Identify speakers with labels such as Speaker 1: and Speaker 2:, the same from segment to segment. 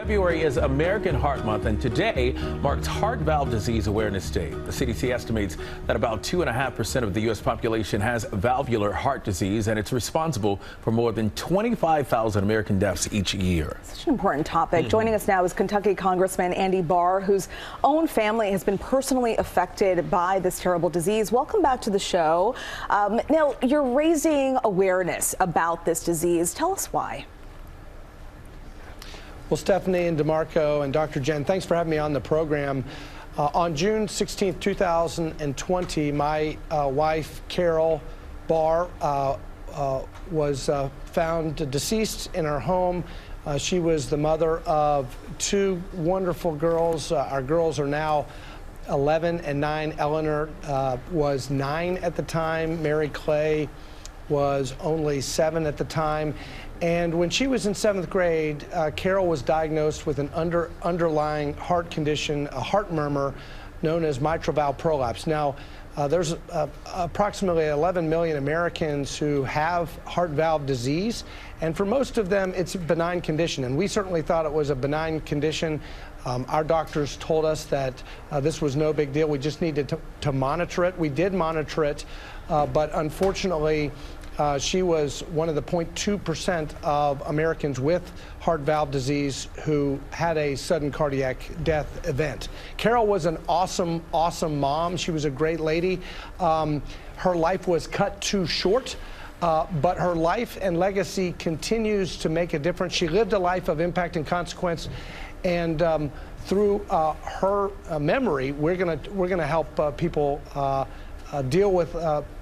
Speaker 1: February is American Heart Month, and today marks Heart Valve Disease Awareness Day. The CDC estimates that about 2.5% of the U.S. population has valvular heart disease, and it's responsible for more than 25,000 American deaths each year.
Speaker 2: Such an important topic. Joining us now is Kentucky Congressman Andy Barr, whose own family has been personally affected by this terrible disease. Welcome back to the show. Now, you're raising awareness about this disease. Tell us why.
Speaker 3: Well, Stephanie and DeMarco and Dr. Jen, thanks for having me on the program. On June 16, 2020, my wife, Carol Barr, was found deceased in her home. She was the mother of two wonderful girls. Our girls are now 11 and 9. Eleanor was 9 at the time. Mary Clay was only 7 at the time. And when she was in 7th grade, Carol was diagnosed with an underlying heart condition, a heart murmur known as mitral valve prolapse. Now, there's approximately 11 million Americans who have heart valve disease, and for most of them, it's a benign condition. And we certainly thought it was a benign condition. Our doctors told us that this was no big deal. We just needed to monitor it. We did monitor it, but unfortunately, she was one of the 0.2% of Americans with heart valve disease who had a sudden cardiac death event. Carol was an awesome, awesome mom. She was a great lady. Her life was cut too short, but her life and legacy continues to make a difference. She lived a life of impact and consequence, and through her memory, we're gonna help people deal with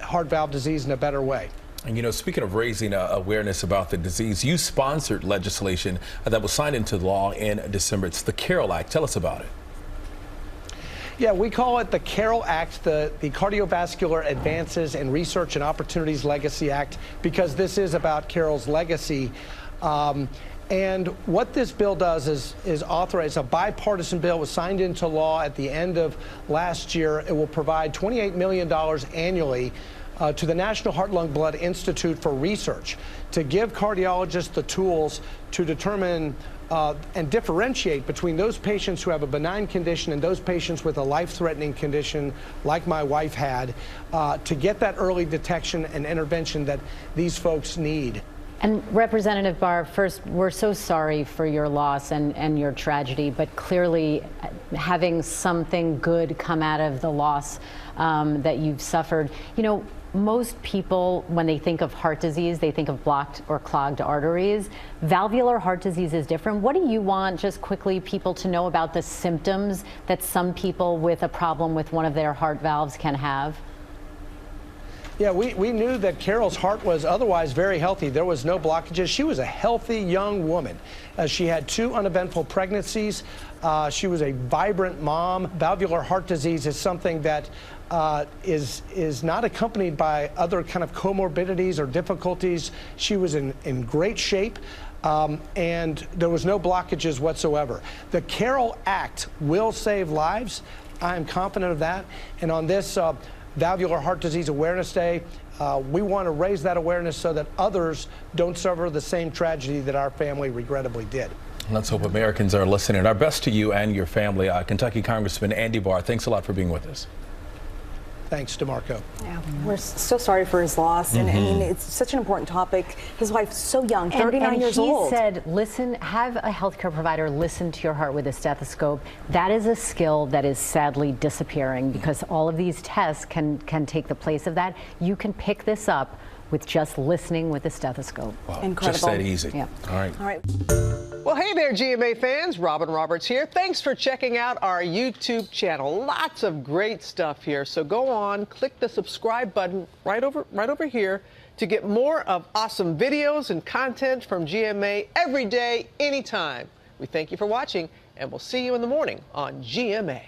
Speaker 3: heart valve disease in a better way.
Speaker 1: And you know, speaking of raising awareness about the disease, you sponsored legislation that was signed into law in December. It's the CAROL Act. Tell us about it.
Speaker 3: Yeah, we call it the CAROL Act, the Cardiovascular Advances and Research and Opportunities Legacy Act, because this is about Carol's legacy. And what this bill does is authorize a bipartisan bill. It was signed into law at the end of last year. It will provide $28 million annually to the National Heart, Lung, Blood Institute for research to give cardiologists the tools to determine and differentiate between those patients who have a benign condition and those patients with a life-threatening condition like my wife had, to get that early detection and intervention that these folks need.
Speaker 4: And Representative Barr, first, we're so sorry for your loss and your tragedy, but clearly having something good come out of the loss that you've suffered. You know, most people, when they think of heart disease, they think of blocked or clogged arteries. Valvular heart disease is different. What do you want, just quickly, people to know about the symptoms that some people with a problem with one of their heart valves can have?
Speaker 3: Yeah, we knew that Carol's heart was otherwise very healthy. There was no blockages. She was a healthy young woman. She had 2 uneventful pregnancies. She was a vibrant mom. Valvular heart disease is something that is not accompanied by other kind of comorbidities or difficulties. She was in great shape. And there was no blockages whatsoever. The CAROL Act will save lives. I am confident of that. And on this Valvular Heart Disease Awareness Day, we want to raise that awareness so that others don't suffer the same tragedy that our family regrettably did.
Speaker 1: Let's hope Americans are listening. Our best to you and your family. Kentucky Congressman Andy Barr, thanks a lot for being with us.
Speaker 3: Thanks, DeMarco.
Speaker 2: Yeah, we're so sorry for his loss. And I mean, it's such an important topic. His wife's so young, 39 years old.
Speaker 4: He said, listen, have a healthcare provider listen to your heart with a stethoscope. That is a skill that is sadly disappearing because all of these tests can take the place of that. You can pick this up with just listening with a stethoscope.
Speaker 1: Wow,
Speaker 2: incredible.
Speaker 1: Just that easy.
Speaker 4: Yeah.
Speaker 1: All right.
Speaker 2: All right.
Speaker 5: Well, hey there, GMA fans. Robin Roberts here. Thanks for checking out our YouTube channel. Lots of great stuff here. So go on, click the subscribe button right over here to get more of awesome videos and content from GMA every day, anytime. We thank you for watching, and we'll see you in the morning on GMA.